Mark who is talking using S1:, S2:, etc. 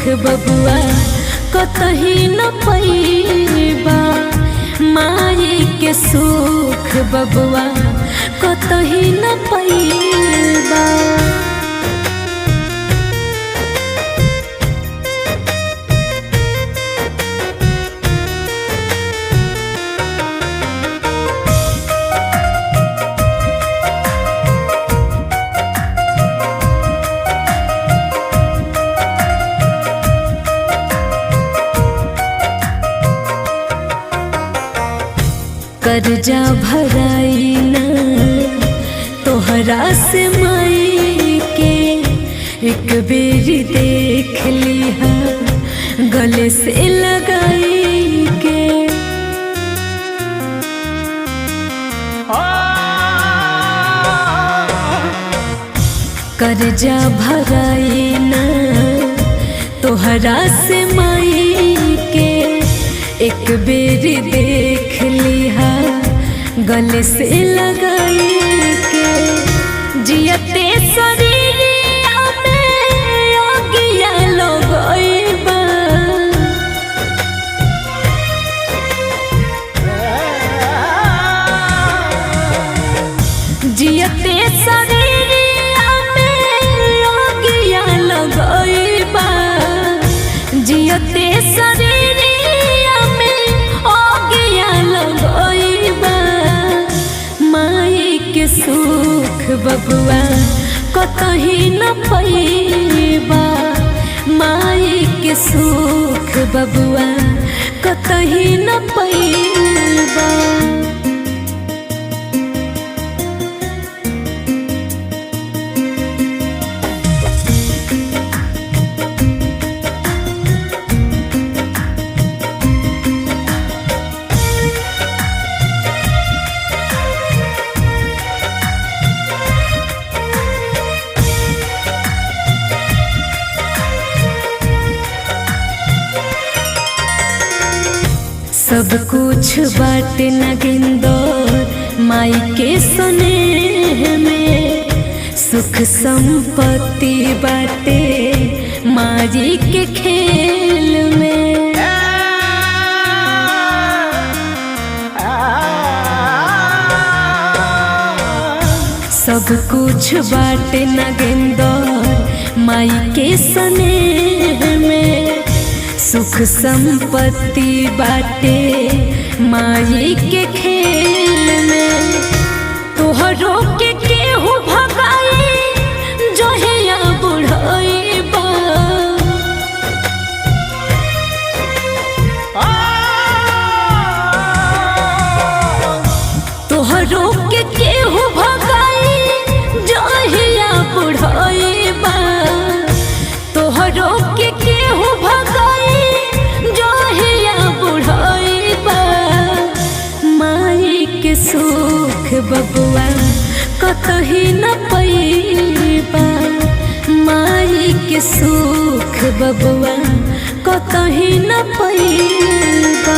S1: सुख बबुआ कतही न पैबा। माई के सुख बबुआ कतही न पैबा। कर्जा भराई ना तोहरा से माई के, एक बेरी देख लिहा गले से लगाई के। कर्जा भराई ना तोहरा से माई के, एक बेरी देख लिहा गले से लगाई के। जियते शरीरिया में आगिया लगइबा। जियते शरीरिया में आगिया लगइबा। जियते शरीरिया में आगिया लगइबा। माई के सुख बबुआ कतही न पैबा। माई के सुख बबुआ कतही न पैबा। सब कुछ बाटे नगिंदर माई के स्नेह में। सुख संपत्ति बाटे माई के खेल में। सब कुछ बाटे नगिंदर माई के स्नेह में। सुख संपत्ति बाटे माई के खेल में। तोहरो के केहू भगाई जहिया बुढ़इबा। तोहरो के केहू भगाई जहिया बुढ़इबा। तोहरो के केहू भगाई सुख बबुआ कतही न पैबा। माई के सुख बबुआ कतही न पैबा।